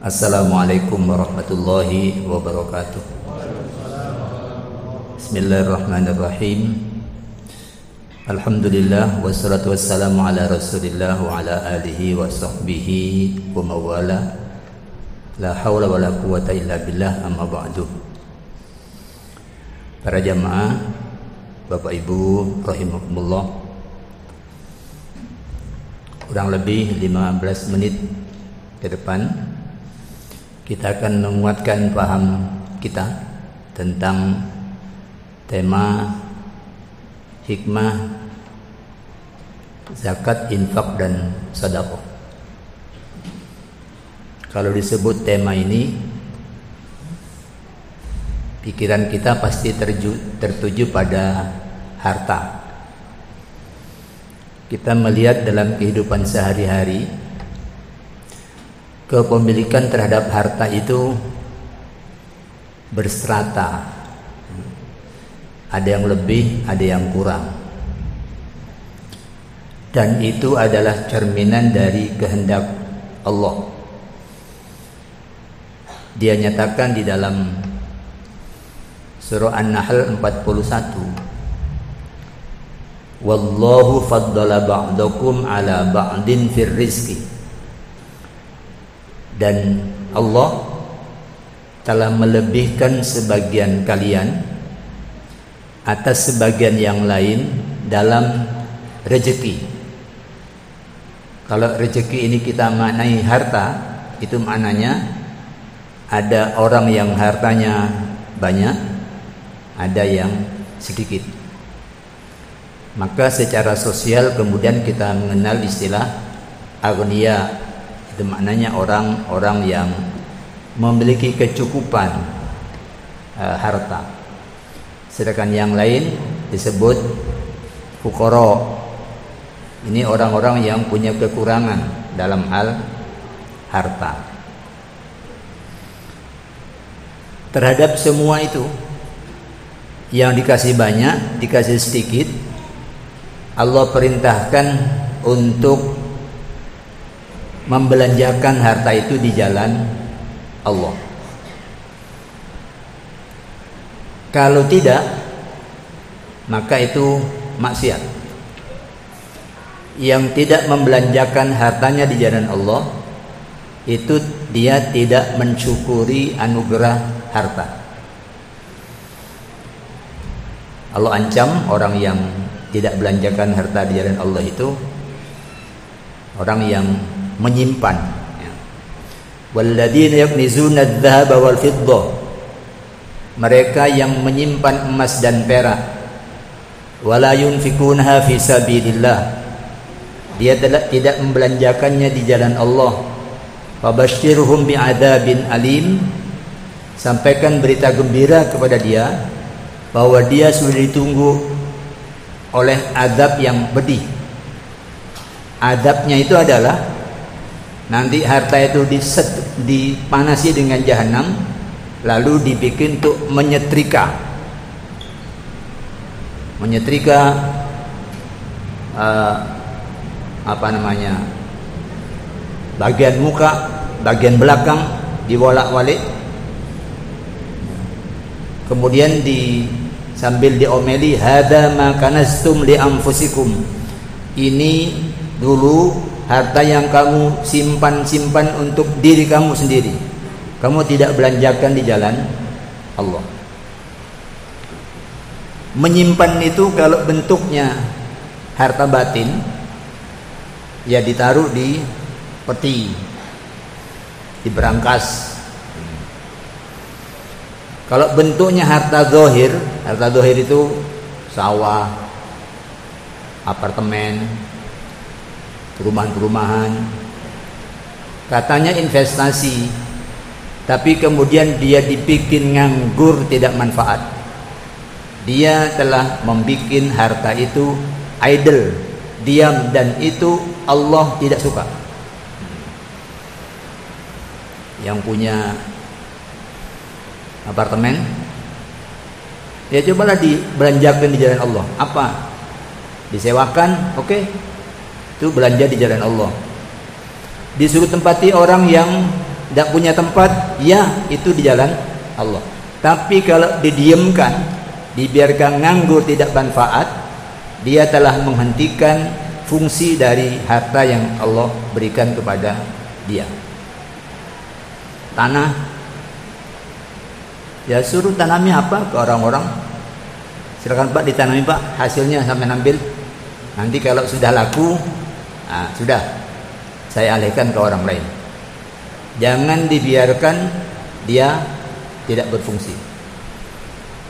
Assalamualaikum warahmatullahi wabarakatuh. Bismillahirrahmanirrahim. Alhamdulillah wassalatu wassalamu ala Rasulillah wa ala alihi wa sahbihi wa mawala. La haula wa la quwata illa billah, amma ba'du. Para jamaah, Bapak Ibu rahimakumullah, kurang lebih 15 menit ke depan kita akan menguatkan paham kita tentang tema hikmah zakat, infak, dan sedekah. Kalau disebut tema ini, pikiran kita pasti tertuju pada harta. Kita melihat dalam kehidupan sehari-hari, kepemilikan terhadap harta itu berstrata. Ada yang lebih, ada yang kurang. Dan itu adalah cerminan dari kehendak Allah. Dia nyatakan di dalam surah An-Nahl 41, Wallahu faddala ba'dakum ala ba'din fir rizki. Dan Allah telah melebihkan sebagian kalian atas sebagian yang lain dalam rezeki. Kalau rezeki ini kita maknai harta, itu maknanya ada orang yang hartanya banyak, ada yang sedikit. Maka secara sosial kemudian kita mengenal istilah aghnia. Itu maknanya orang-orang yang memiliki kecukupan harta. Sedangkan yang lain disebut fuqara. Ini orang-orang yang punya kekurangan dalam hal harta. Terhadap semua itu, yang dikasih banyak, dikasih sedikit, Allah perintahkan untuk membelanjakan harta itu di jalan Allah. Kalau tidak, maka itu maksiat. Yang tidak membelanjakan hartanya di jalan Allah, itu dia tidak mensyukuri anugerah harta. Allah ancam orang yang tidak belanjakan harta di jalan Allah itu orang yang menyimpan. Walladzina yaknizuna adz-dzahaba wal fiddah, mereka yang menyimpan emas dan perak, wala yunfikunha fi sabilillah, dia tidak membelanjakannya di jalan Allah. Fabashshirhum bi'adzabin alim, sampaikan berita gembira kepada dia bahwa dia sudah ditunggu oleh azab yang pedih. Azabnya itu adalah nanti harta itu dipanasi dengan jahanam, lalu dibikin untuk menyetrika bagian muka, bagian belakang dibolak-balik, kemudian sambil diomeli, hadza ma kanastum li anfusikum, ini dulu harta yang kamu simpan untuk diri kamu sendiri, kamu tidak belanjakan di jalan Allah. Menyimpan itu kalau bentuknya harta batin, ya ditaruh di peti, di berangkas. Kalau bentuknya harta zahir itu sawah, apartemen, perumahan-perumahan, katanya investasi, tapi kemudian dia dibikin nganggur, tidak manfaat. Dia telah membikin harta itu idle, diam, dan itu Allah tidak suka. Yang punya apartemen, ya cobalah dibelanjakan di jalan Allah. Apa? Disewakan, oke, itu belanja di jalan Allah. Disuruh tempati orang yang tidak punya tempat, ya itu di jalan Allah. Tapi kalau didiamkan, dibiarkan nganggur tidak manfaat, dia telah menghentikan fungsi dari harta yang Allah berikan kepada dia. Tanah, ya suruh tanami apa ke orang-orang, silakan Pak ditanami Pak, hasilnya sampai ambil. Nanti kalau sudah laku, sudah saya alihkan ke orang lain. Jangan dibiarkan dia tidak berfungsi.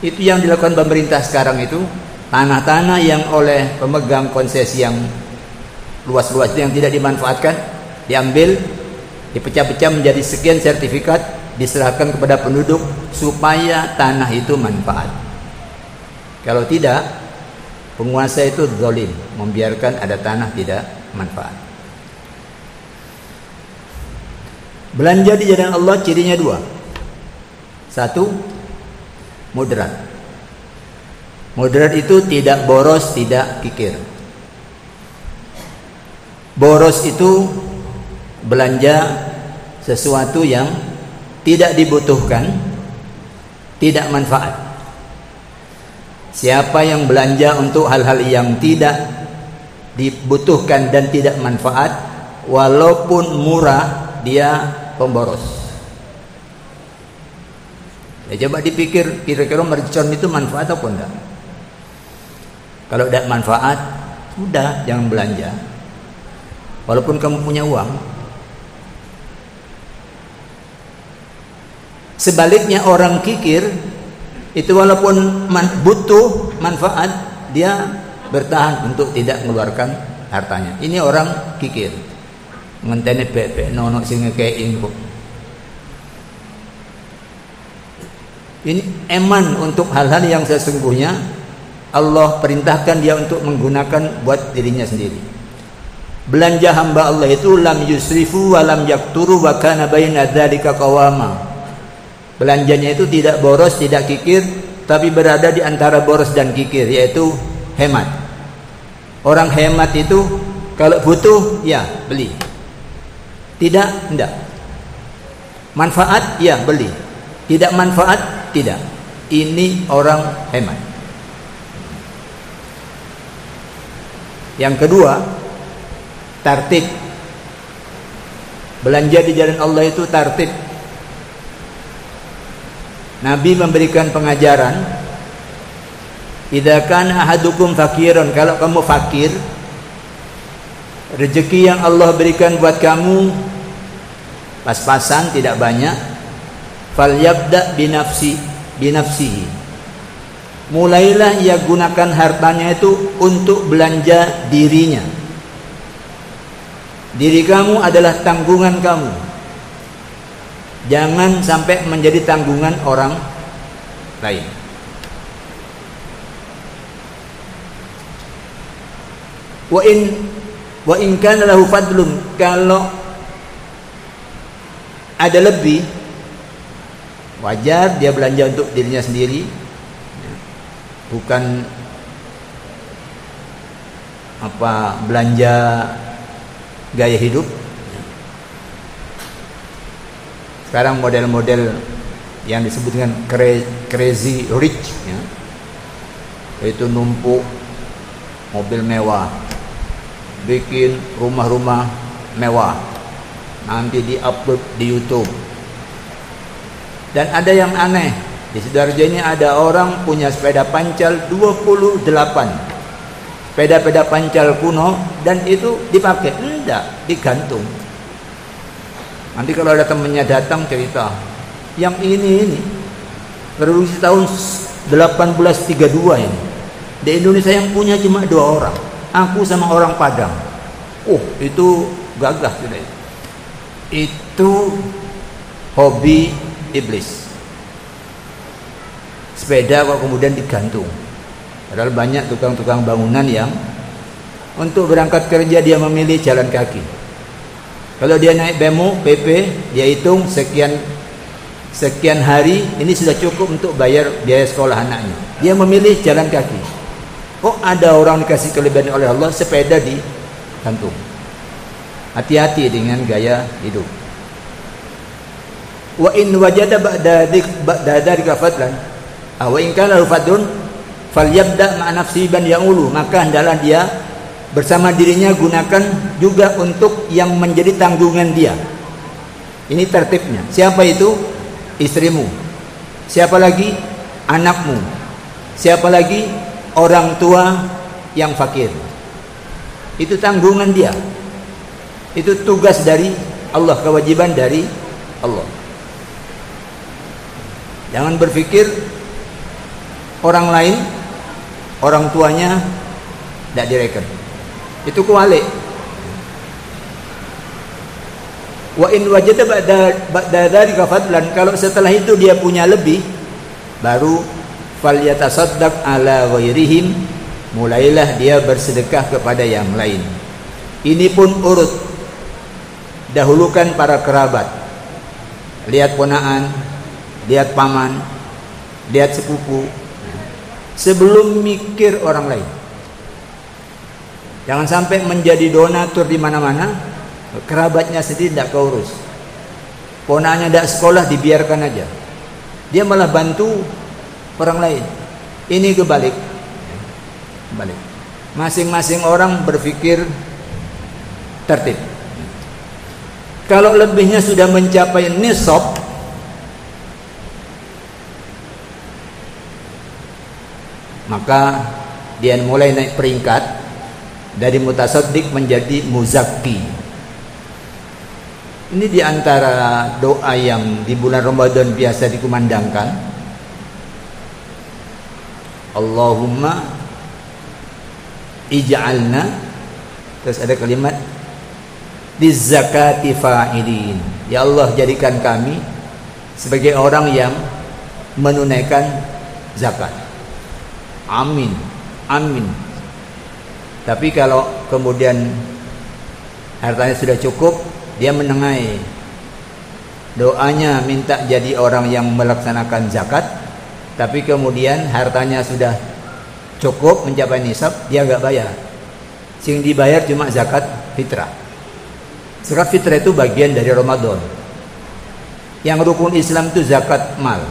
Itu yang dilakukan pemerintah sekarang itu. Tanah-tanah yang oleh pemegang konsesi yang luas-luas itu yang tidak dimanfaatkan, diambil, dipecah-pecah menjadi sekian sertifikat, diserahkan kepada penduduk supaya tanah itu manfaat. Kalau tidak, penguasa itu zalim, membiarkan ada tanah tidak manfaat. Belanja di jalan Allah cirinya dua. Satu, moderat. Moderat itu tidak boros, tidak kikir. Boros itu belanja sesuatu yang tidak dibutuhkan, tidak manfaat. Siapa yang belanja untuk hal-hal yang tidak dibutuhkan dan tidak manfaat, walaupun murah, dia pemboros. Ya, coba dipikir, kira-kira mercon itu manfaat atau enggak? Kalau tidak manfaat, udah jangan belanja. Walaupun kamu punya uang. Sebaliknya orang kikir itu walaupun butuh manfaat, dia bertahan untuk tidak mengeluarkan hartanya. Ini orang kikir. Ngenteni bebek nono sing ngekei kok. Ini eman untuk hal-hal yang sesungguhnya Allah perintahkan dia untuk menggunakan buat dirinya sendiri. Belanja hamba Allah itu lam yusrifu wa lam yakturu wa kana baina dzalika qawama. Belanjanya itu tidak boros, tidak kikir, tapi berada di antara boros dan kikir, yaitu hemat. Orang hemat itu kalau butuh ya beli. Tidak, tidak. Manfaat, ya beli. Tidak manfaat, tidak. Ini orang hemat. Yang kedua, tartib. Belanja di jalan Allah itu tartib. Nabi memberikan pengajaran, idza kana ahadukum fakiran, kalau kamu fakir, rezeki yang Allah berikan buat kamu pas-pasan, tidak banyak, falyabda binafsihi. Mulailah ia gunakan hartanya itu untuk belanja dirinya. Diri kamu adalah tanggungan kamu. Jangan sampai menjadi tanggungan orang lain. Wa in kana lahu fadlun, kalau ada lebih, wajar dia belanja untuk dirinya sendiri, bukan belanja gaya hidup. Sekarang model-model yang disebut dengan crazy rich, ya, yaitu numpuk mobil mewah, bikin rumah-rumah mewah, nanti di-upload di YouTube. Dan ada yang aneh, di Sidoarjo ini ada orang punya sepeda pancal 28, sepeda-sepeda pancal kuno, dan itu dipakai? Enggak, digantung. Nanti kalau ada temannya datang cerita, yang ini produksi tahun 1832 ini. Di Indonesia yang punya cuma 2 orang, aku sama orang Padang. Itu gagah sudah. Itu hobi iblis. Sepeda kok kemudian digantung. Padahal banyak tukang-tukang bangunan yang untuk berangkat kerja dia memilih jalan kaki. Kalau dia naik bemo, PP, dia hitung sekian hari, ini sudah cukup untuk bayar biaya sekolah anaknya. Dia memilih jalan kaki. Kok ada orang dikasih kelebihan oleh Allah, sepeda digantung. Hati-hati dengan gaya hidup. Wa in wajada ba'da dzalika fadlan, wa in kana fadlun falyabda ma'a nafsihi ban ya'ulu, maka hendaklah dia bersama dirinya gunakan juga untuk yang menjadi tanggungan dia. Ini tertibnya. Siapa itu? Istrimu. Siapa lagi? Anakmu. Siapa lagi? Orang tua yang fakir. Itu tanggungan dia. Itu tugas dari Allah, kewajiban dari Allah. Jangan berpikir orang lain, orang tuanya tidak direken. Itu kualik. Wa in wajada ba'da dzalika fadlan, kalau setelah itu dia punya lebih, baru falyatasaddaq ala ghairihim, mulailah dia bersedekah kepada yang lain. Ini pun urut, dahulukan para kerabat. Lihat ponaan, lihat paman, lihat sepupu, sebelum mikir orang lain. Jangan sampai menjadi donatur di mana-mana, kerabatnya sendiri tidak keurus. Ponaannya tidak sekolah, dibiarkan aja. Dia malah bantu orang lain. Ini kebalik. Masing-masing orang berpikir tertib. Kalau lebihnya sudah mencapai nisab, maka dia mulai naik peringkat dari mutasaddiq menjadi muzakki. Ini diantara doa yang di bulan Ramadan biasa dikumandangkan. Allahumma ij'alna, terus ada kalimat bizakati fa'ilin. Ya Allah, jadikan kami sebagai orang yang menunaikan zakat. Amin, amin. Tapi kalau kemudian hartanya sudah cukup, dia menengahi. Doanya minta jadi orang yang melaksanakan zakat, tapi kemudian hartanya sudah cukup mencapai nisab, dia enggak bayar. Sing dibayar cuma zakat fitrah. Zakat fitrah itu bagian dari Ramadan. Yang rukun Islam itu zakat mal.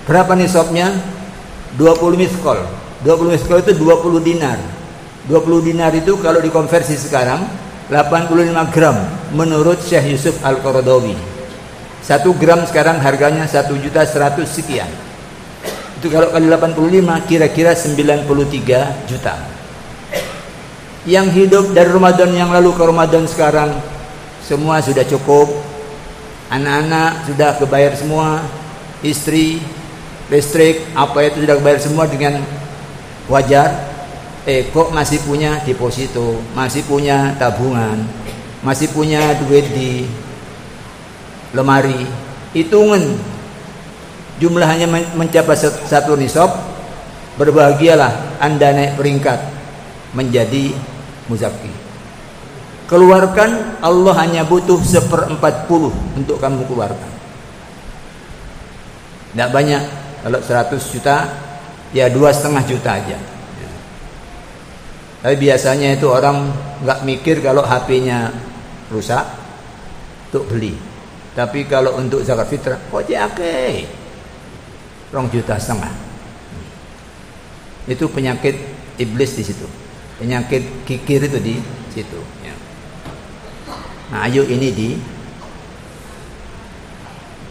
Berapa nisabnya? 20 miskol. 20 miskol itu 20 dinar. 20 dinar itu kalau dikonversi sekarang 85 gram menurut Syekh Yusuf Al-Qaradawi. 1 gram sekarang harganya 1.100.000 sekian. Itu kalau kali 85 kira-kira 93 juta. Yang hidup dari Ramadan yang lalu ke Ramadan sekarang semua sudah cukup. Anak-anak sudah kebayar semua, istri, listrik, apa itu sudah kebayar semua dengan wajar. Kok masih punya deposito, masih punya tabungan, masih punya duit di lemari. Hitungan jumlahnya mencapai 1 nisab, berbahagialah Anda naik peringkat menjadi muzakki. Keluarkan, Allah hanya butuh 1/40 untuk kamu keluarkan. Tidak banyak. Kalau 100 juta ya 2,5 juta aja. Tapi biasanya itu orang nggak mikir kalau HP-nya rusak untuk beli. Tapi kalau untuk zakat fitrah, kok akeh 2,5 juta. Itu penyakit iblis di situ. Penyakit kikir itu di situ. Ya. Nah, ayo ini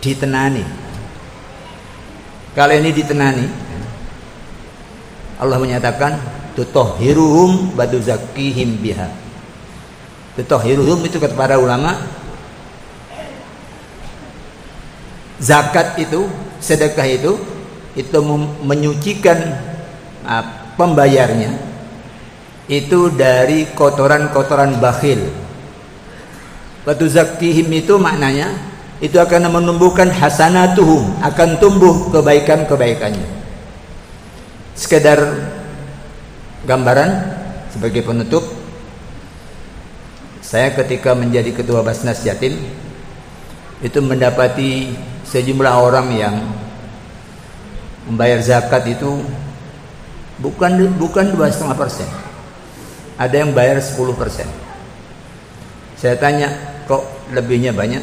ditenani. Kalau ini ditenani, Allah menyatakan tutahhiruhum baduzakkihim biha. Tutahhiruhum itu kata para ulama, zakat itu, sedekah itu menyucikan pembayarnya itu dari kotoran-kotoran bakhil. Baduzakkihim itu maknanya itu akan menumbuhkan hasanatuhum, akan tumbuh kebaikan-kebaikannya. Sekedar gambaran sebagai penutup, saya ketika menjadi ketua Basnas Jatim itu mendapati sejumlah orang yang membayar zakat itu bukan 2,5%, ada yang bayar 10%. Saya tanya, kok lebihnya banyak?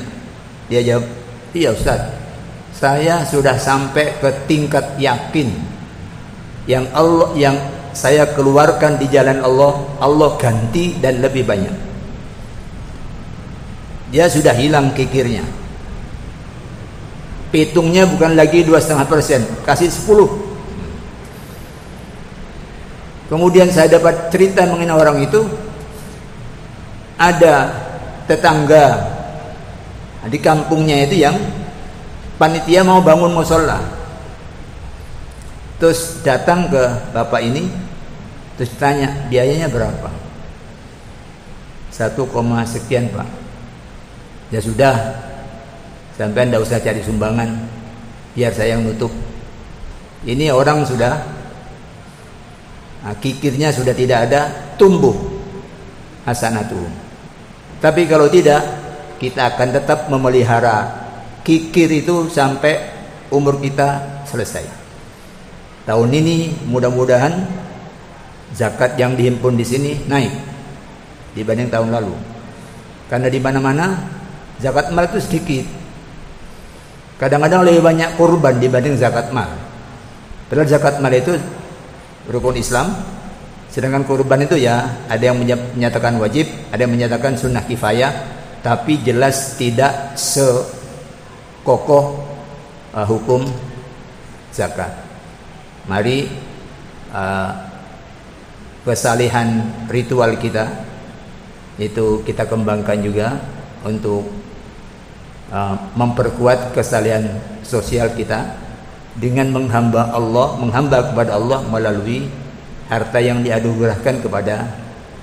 Dia jawab, Iya Ustaz, saya sudah sampai ke tingkat yakin yang saya keluarkan di jalan Allah, Allah ganti dan lebih banyak. Dia sudah hilang kikirnya. Pitungnya bukan lagi 2,5%, kasih 10. Kemudian saya dapat cerita mengenai orang itu. Ada tetangga di kampungnya itu yang panitia mau bangun mushola, terus datang ke bapak ini, terus tanya biayanya berapa, 1, sekian Pak. Ya sudah, sampai tidak usah cari sumbangan, biar saya yang nutup. Ini orang sudah kikirnya sudah tidak ada, tumbuh hasanatuh. Tapi kalau tidak, kita akan tetap memelihara kikir itu sampai umur kita selesai. Tahun ini mudah-mudahan zakat yang dihimpun di sini naik dibanding tahun lalu. Karena di mana-mana zakat mal itu sedikit. Kadang-kadang lebih banyak kurban dibanding zakat mal. Padahal zakat mal itu rukun Islam, sedangkan kurban itu ya ada yang menyatakan wajib, ada yang menyatakan sunnah kifayah, tapi jelas tidak sekokoh hukum zakat. Mari kesalehan ritual kita itu kita kembangkan juga untuk memperkuat kesalehan sosial kita dengan menghamba kepada Allah melalui harta yang dianugerahkan kepada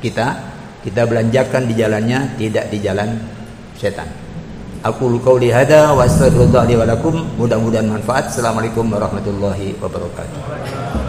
kita belanjakan di jalannya, tidak di jalan setan. Aqulu qouli hadza wa astaghfirullah li wa lakum. Mudah-mudahan manfaat. Assalamualaikum warahmatullahi wabarakatuh.